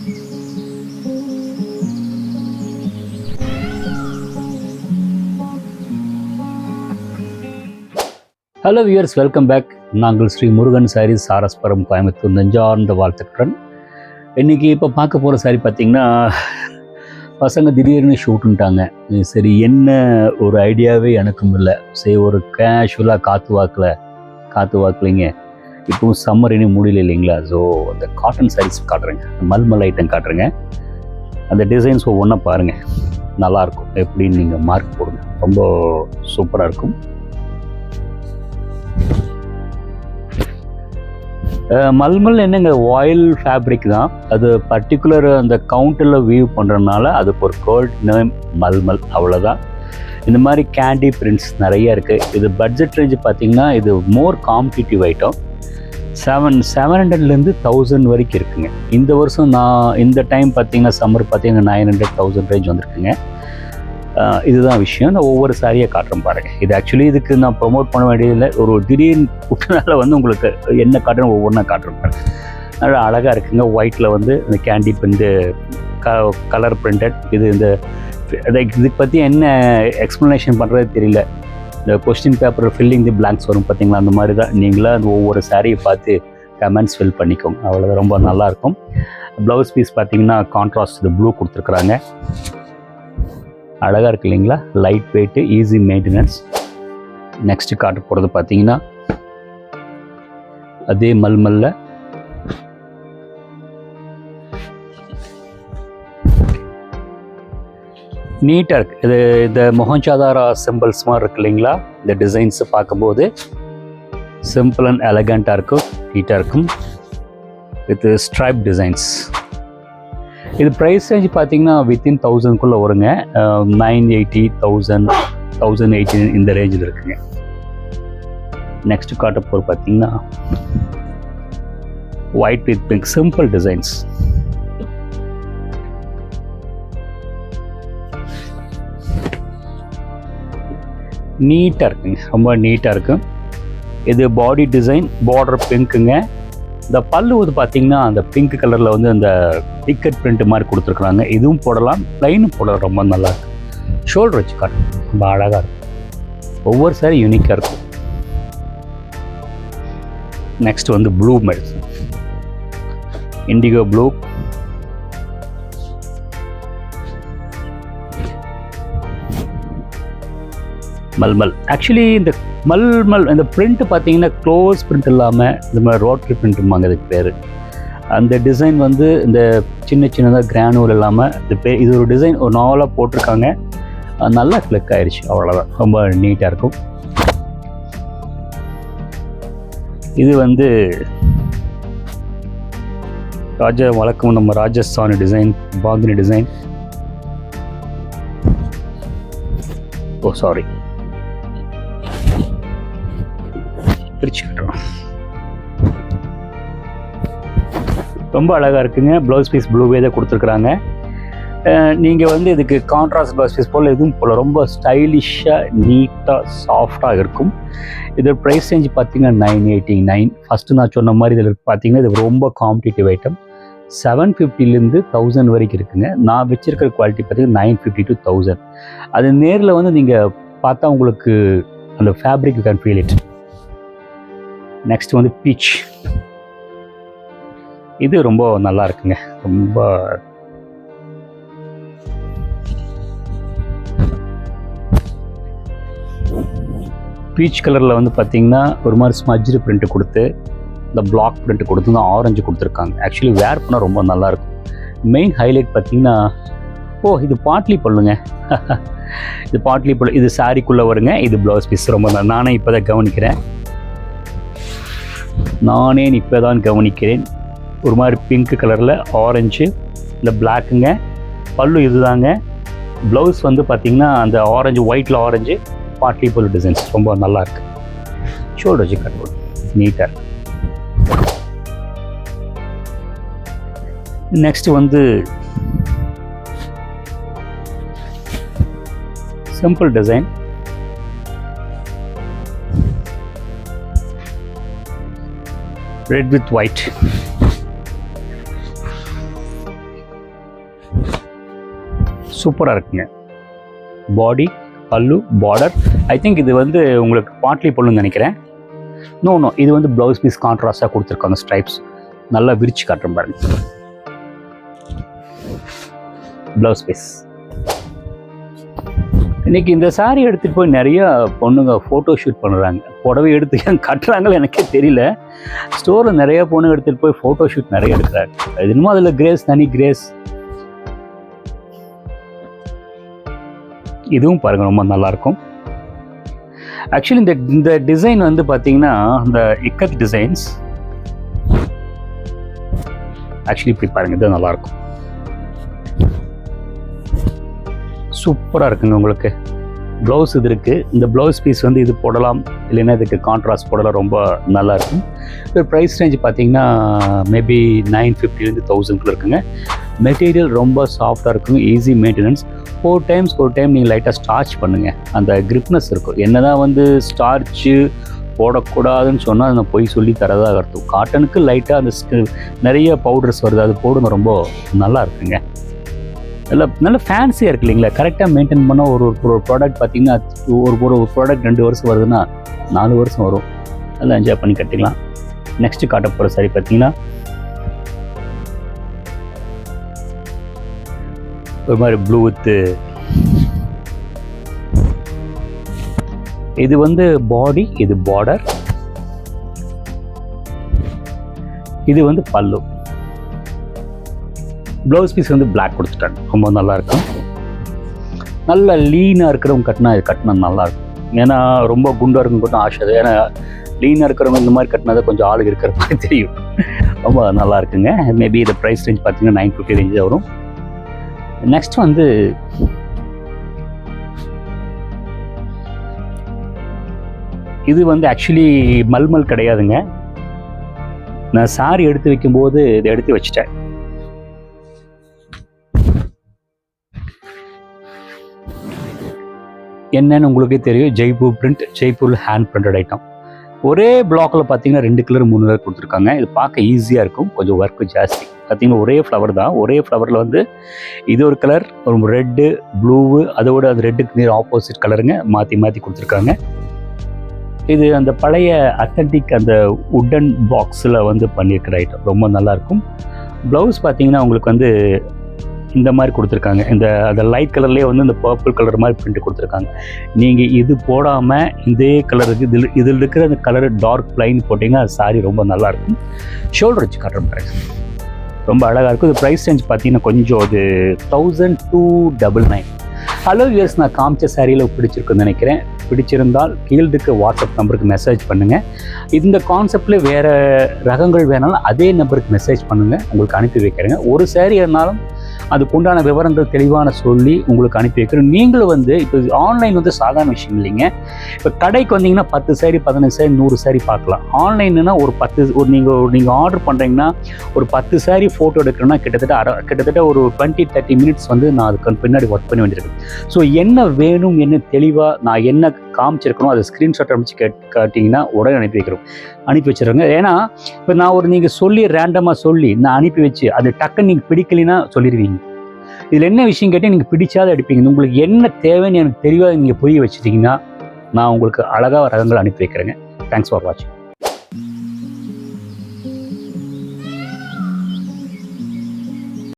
Hello viewers, welcome back. நாங்கள் ஸ்ரீ முருகன் சாரீஸ் சாரஸ்புரம் கோயம்புத்தூர் நெஞ்சார்ந்த வாழ்த்துக்களுடன். இன்றைக்கி இப்போ பார்க்க போகிற சாரி பார்த்திங்கன்னா, பசங்க திடீர்னு ஷூட்டுன்ட்டாங்க. சரி, என்ன ஒரு ஐடியாவே எனக்கும் இல்லை. சரி, ஒரு கேஷுவலாக காற்று வாக்கலைங்க. இப்போவும் சம்மர் இன்னும் முடியல இல்லைங்களா? ஸோ அந்த காட்டன் சாரீஸ் காட்டுறேங்க, மல்மல் ஐட்டம் காட்டுறேங்க. அந்த டிசைன்ஸ் ஒவ்வொன்றா பாருங்கள், நல்லாயிருக்கும். எப்படின்னு நீங்கள் மார்க் போடுங்க, ரொம்ப சூப்பராக இருக்கும். மல்மல் என்னங்க, ஆயில் ஃபேப்ரிக் தான் அது. பர்டிகுலர் அந்த கவுண்டரில் வியூ பண்ணுறதுனால அதுக்கு ஒரு கோல்ட் நேம் மல்மல், அவ்வளோதான். இந்த மாதிரி கேண்டி பிரிண்ட்ஸ் நிறைய இருக்குது. இது பட்ஜெட் ரேஞ்சு பார்த்திங்கன்னா இது மோர் காம்படிட்டிவ் ஐட்டம். 700 1000 வரைக்கும் இருக்குங்க. இந்த வருஷம் நான் இந்த டைம் பார்த்திங்கன்னா சம்மர் பார்த்திங்கன்னா 900 1000 ரேஞ்ச் வந்திருக்குங்க. இதுதான் விஷயம். நான் ஒவ்வொரு சாரியாக காட்டுறேன் பாருங்கள். இது ஆக்சுவலி இதுக்கு நான் ப்ரொமோட் பண்ண வேண்டியதில்லை. ஒரு திடீர்னு புட்டனால உங்களுக்கு என்ன காட்டுறேன் ஒவ்வொன்றா காட்டுறேன் பாருங்கள். நல்லா அழகாக இருக்குங்க. ஒயிட்டில் இந்த கேண்டி பிரிண்ட், கலர் பிரிண்டட். இதுக்கு பற்றி என்ன எக்ஸ்ப்ளனேஷன் பண்ணுறது தெரியல. இந்த question paper filling the blanks வரும் பார்த்தீங்களா, அந்த மாதிரி தான். நீங்களாக அந்த ஒவ்வொரு சாரியை பார்த்து கமெண்ட்ஸ் ஃபில் பண்ணிக்கோங்க, அவ்வளோதான். ரொம்ப நல்லாயிருக்கும். ப்ளவுஸ் பீஸ் பார்த்தீங்கன்னா கான்ட்ராஸ்ட் இது ப்ளூ கொடுத்துருக்குறாங்க. அழகாக இருக்கு இல்லைங்களா? Light weight, easy maintenance. Next காட்ட போகிறது பார்த்தீங்கன்னா அதே மல்மல்ல நீட்டாக இருக்குது. இது இந்த மொஹஞ்சாதாரா சிம்பிள்ஸ் மாதிரி இருக்கு இல்லைங்களா? இந்த டிசைன்ஸை பார்க்கும்போது சிம்பிள் அண்ட் எலகண்ட்டாக இருக்கும், நீட்டாக இருக்கும். With stripe designs. இது ப்ரைஸ் ரேஞ்ச் பார்த்தீங்கன்னா வித்தின் 1000 வருங்க. 980, 1000, 1080 இந்த ரேஞ்சில் இருக்குங்க. நெக்ஸ்ட் காட்ட போகிற பார்த்தீங்கன்னா white with pink simple designs. நீட்டாக இருக்குங்க, ரொம்ப நீட்டாக இருக்கும். இது பாடி டிசைன், பார்டர் பிங்க்குங்க. இந்த பல்லு பார்த்தீங்கன்னா அந்த பிங்க் கலரில் அந்த டிக்கெட் பிரிண்ட் மாதிரி கொடுத்துருக்குறாங்க. இதுவும் போடலாம், ப்ளைனும் போடலாம். ரொம்ப நல்லா இருக்கும். ஷோல்டர் வச்சு காட்டும், ரொம்ப அழகாக இருக்கும். ஒவ்வொரு சாரி யூனிக்காக இருக்கும். நெக்ஸ்ட் ப்ளூ மெல், இண்டிகோ ப்ளூ. மல்மல் ஆக்சுவலி இந்த மல்மல் இந்த பிரிண்ட் பார்த்தீங்கன்னா க்ளோஸ் பிரிண்ட் இல்லாமல் இந்த மாதிரி ரோட்ரி பிரிண்ட்டுமாங்க இதுக்கு பேர். அந்த டிசைன் இந்த சின்ன சின்னதாக கிரானுவல் இல்லாமல் இது ஒரு டிசைன் ஒரு நாவலாக போட்டிருக்காங்க. நல்லா கிளிக் ஆயிடுச்சு, அவ்வளோதான். ரொம்ப நீட்டாக இருக்கும். இது வழக்கம் நம்ம ராஜஸ்தானி டிசைன், பாந்தினி டிசைன். சாரி, பிரிச்சுக்கிட்டோம். ரொம்ப அழகாக இருக்குங்க. ப்ளவுஸ் பீஸ் ப்ளூவே தான் கொடுத்துருக்குறாங்க. நீங்கள் இதுக்கு கான்ட்ராஸ்ட் ப்ளவுஸ் பீஸ் போல் எதுவும் போல் ரொம்ப ஸ்டைலிஷாக நீட்டாக சாஃப்டாக இருக்கும். இதோட ப்ரைஸ் ரேஞ்ச் பார்த்தீங்கன்னா 989. ஃபஸ்ட்டு நான் சொன்ன மாதிரி இதில் பார்த்தீங்கன்னா இது ரொம்ப காம்படிட்டிவ் ஐட்டம். 750 1000 வரைக்கும் இருக்குங்க. நான் வச்சுருக்கிற குவாலிட்டி பார்த்தீங்கன்னா 950 to 1000. அது நேரில் நீங்கள் பார்த்தா உங்களுக்கு அந்த fabric you can feel it. Next beach. இது ரொம்ப நல்லா இருக்குங்க. ரொம்ப பீச் கலரில் பார்த்தீங்கன்னா ஒரு மாதிரி ஸ்மஜ்டு பிரிண்ட் கொடுத்து, இந்த பிளாக் பிரிண்ட் கொடுத்து தான் ஆரஞ்சு கொடுத்துருக்காங்க. ஆக்சுவலி வேர் பண்ணால் ரொம்ப நல்லாயிருக்கும். மெயின் ஹைலைட் பார்த்தீங்கன்னா, இது பாட்லி பல்லுங்க. இது பாட்லி பல்லு. இது சாரிக்குள்ளே வருங்க. இது ப்ளவுஸ் பீஸ். ரொம்ப நானே இப்போ தான் கவனிக்கிறேன். ஒரு மாதிரி பிங்க் கலரில் ஆரஞ்சு, இந்த பிளாக்குங்க. பல்லு இதுதாங்க. ப்ளவுஸ் பார்த்தீங்கன்னா அந்த ஆரஞ்சு, ஒயிட்டில் ஆரஞ்சு, பாட்லி பல்லு டிசைன்ஸ். ரொம்ப நல்லா இருக்கு. ஷோல்டர் வச்சு கட் பண்ணும், நீட்டாக இருக்கு. Next simple design. Red with white. சூப்பராக இருக்குங்க. பாடி, பல்லு, பார்டர். ஐ திங்க் இது வந்து உங்களுக்கு பாட்லி பல்லுன்னு நினைக்கிறேன். நோ, இது வந்து ப்ளவுஸ் பீஸ் கான்ட்ராஸ்டாக கொடுத்துருக்காங்க. ஸ்ட்ரைப்ஸ் நல்லா விரிச்சு காட்டுறேன் பாருங்க. Blouse piece. இன்றைக்கி இந்த சாரீ எடுத்துகிட்டு போய் நிறையா பொண்ணுங்க ஃபோட்டோ ஷூட் பண்ணுறாங்க. புடவை எடுத்து கட்டுறாங்களோ எனக்கே தெரியல. ஸ்டோரில் நிறையா பொண்ணுங்க எடுத்துகிட்டு போய் ஃபோட்டோ ஷூட் நிறைய எடுக்கிறாங்க. அது இன்னமும் அதில் கிரேஸ், தனி கிரேஸ். இதுவும் பாருங்கள், ரொம்ப நல்லாயிருக்கும். ஆக்சுவலி இந்த டிசைன் வந்து பார்த்தீங்கன்னா இந்த இக்கத் டிசைன்ஸ். ஆக்சுவலி இப்படி பாருங்கள், இது நல்லாயிருக்கும். சூப்பராக இருக்குங்க. உங்களுக்கு ப்ளவுஸ் இது இருக்குது. இந்த ப்ளவுஸ் பீஸ் வந்து இது போடலாம், இல்லைன்னா இதுக்கு கான்ட்ராஸ்ட் போடலாம். ரொம்ப நல்லாயிருக்கும். இது ப்ரைஸ் ரேஞ்ச் பார்த்தீங்கன்னா மேபி 950 to 1000 இருக்குங்க. மெட்டீரியல் ரொம்ப சாஃப்டாக இருக்கும், ஈஸி மெயின்டெனன்ஸ். 4 times நீங்கள் லைட்டாக ஸ்டார்ச் பண்ணுங்கள், அந்த கிரிப்னஸ் இருக்கும். என்ன தான் வந்து ஸ்டார்ச்சு போடக்கூடாதுன்னு சொன்னால் நான் போய் சொல்லி தரதாக இருக்கும். காட்டனுக்கு லைட்டாக அந்த நிறைய பவுடர்ஸ் வருது, அது போடுங்க, ரொம்ப நல்லா இருக்குங்க. நல்ல ஃபேன்சியாக இருக்குது இல்லைங்களா? கரெக்டாக மெயின்டைன் பண்ணால் ஒரு ப்ராடக்ட் பார்த்தீங்கன்னா ஒரு ப்ராடக்ட் 2 வருஷம் வருதுன்னா 4 வருஷம் வரும். நல்லா என்ஜாய் பண்ணி கட்டிக்கலாம். நெக்ஸ்ட்டு காட்ட போகிற சாரி பார்த்தீங்கன்னா ஒரு மாதிரி ப்ளூ வித்து. இது வந்து பாடி, இது பார்டர், இது வந்து பல்லு. ப்ளவுஸ் பீஸ் வந்து பிளாக் கொடுத்துட்டாங்க. ரொம்ப நல்லாயிருக்கும். நல்ல லீனாக இருக்கிறவங்க கட்டினா இது கட்டினா நல்லாயிருக்கும். ஏன்னா ரொம்ப குண்டாக இருக்கும் கூட ஆசை. ஏன்னா லீனாக இருக்கிறவங்க இந்த மாதிரி கட்டினா தான் கொஞ்சம் ஆளுங்க இருக்கிற மாதிரி தெரியும். ரொம்ப நல்லா இருக்குங்க. மேபி இந்த ப்ரைஸ் ரேஞ்ச் பார்த்தீங்கன்னா 950 ரேஞ்சு வரும். நெக்ஸ்ட் வந்து இது வந்து ஆக்சுவலி மல்மல் கிடையாதுங்க. நான் சாரி எடுத்து வைக்கும்போது இதை எடுத்து வச்சுட்டேன். என்னன்னு உங்களுக்கே தெரியும், Jaipur print, Jaipur hand printed item. ஒரே பிளாக்ல பார்த்தீங்கன்னா 2 கலர் 3 கலர் கொடுத்துருக்காங்க. இது பார்க்க ஈஸியாக இருக்கும், கொஞ்சம் ஒர்க்கு ஜாஸ்தி. பார்த்தீங்கன்னா ஒரே ஃப்ளவர் தான். ஒரே ஃப்ளவரில் வந்து இது ஒரு கலர், ஒரு ரெட்டு, ப்ளூவு, அதோட அந்த ரெட்டுக்கு நேர் ஆப்போசிட் கலருங்க மாற்றி மாற்றி கொடுத்துருக்காங்க. இது அந்த பழைய அத்தன்டிக் அந்த உட்டன் பாக்ஸில் வந்து பண்ணியிருக்கிற ஐட்டம். ரொம்ப நல்லாயிருக்கும். ப்ளவுஸ் பார்த்தீங்கன்னா உங்களுக்கு வந்து இந்த மாதிரி கொடுத்துருக்காங்க. அந்த லைட் கலர்லேயே வந்து இந்த பர்பிள் கலர் மாதிரி பிரிண்ட் கொடுத்துருக்காங்க. நீங்கள் இது போடாமல் இதே கலருக்கு இதில் இருக்கிற அந்த கலரு டார்க் ப்ளைன் போட்டிங்கன்னா அது சாரி ரொம்ப நல்லாயிருக்கும். ஷோல்டர் வச்சு காட்டுற பாருங்க, ரொம்ப அழகாக இருக்கும். இது ப்ரைஸ் ரேஞ்ச் பார்த்தீங்கன்னா கொஞ்சம் அது 1299. ஹலோ வியூவர்ஸ், நான் காமிச்ச சாரியில் பிடிச்சிருக்குன்னு நினைக்கிறேன். பிடிச்சிருந்தால் கீழ்டுக்கு வாட்ஸ்அப் நம்பருக்கு மெசேஜ் பண்ணுங்கள். இந்த கான்செப்டில் வேறு ரகங்கள் வேணாலும் அதே நம்பருக்கு மெசேஜ் பண்ணுங்கள், உங்களுக்கு அனுப்பி வைக்கிறேங்க. ஒரு சாரி இருந்தாலும் அதுக்கு உண்டான விவரங்கள் தெளிவான சொல்லி உங்களுக்கு அனுப்பி வைக்கிறோம். நீங்களும் வந்து இப்போ ஆன்லைன் வந்து சாதாரண விஷயம் இல்லைங்க. இப்போ கடைக்கு வந்தீங்கன்னா 10 சாரி 15 சாரி 100 சாரி பார்க்கலாம். ஆன்லைன்னா நீங்கள் ஆர்டர் பண்ணுறீங்கன்னா ஒரு 10 சாரி ஃபோட்டோ எடுக்கணும்னா கிட்டத்தட்ட ஒரு 20-30 மினிட்ஸ் வந்து நான் அதுக்கு பின்னாடி ஒர்க் பண்ண வேண்டியிருக்கேன். ஸோ என்ன வேணும், என்ன தெளிவாக நான் என்ன காமிச்சிருக்கணும் அதை ஸ்க்ரீன்ஷாட் அனுப்பிச்சு காட்டிங்கன்னா உடனே அனுப்பி வச்சுருங்க. ஏன்னா இப்போ நான் நீங்கள் சொல்லி ரேண்டமாக சொல்லி நான் அனுப்பி வச்சு அது டக்குன்னு நீங்கள் பிடிக்கலைன்னா சொல்லிடுவீங்க. இதில் என்ன விஷயம் கேட்டால் நீங்கள் பிடிச்சாத எடுப்பீங்க. உங்களுக்கு என்ன தேவைன்னு எனக்கு தெளிவாக நீங்கள் புரிய வச்சுட்டிங்கன்னா நான் உங்களுக்கு அழகாக ரகங்கள் அனுப்பி வைக்கிறேங்க. தேங்க்ஸ் ஃபார் வாட்சிங்.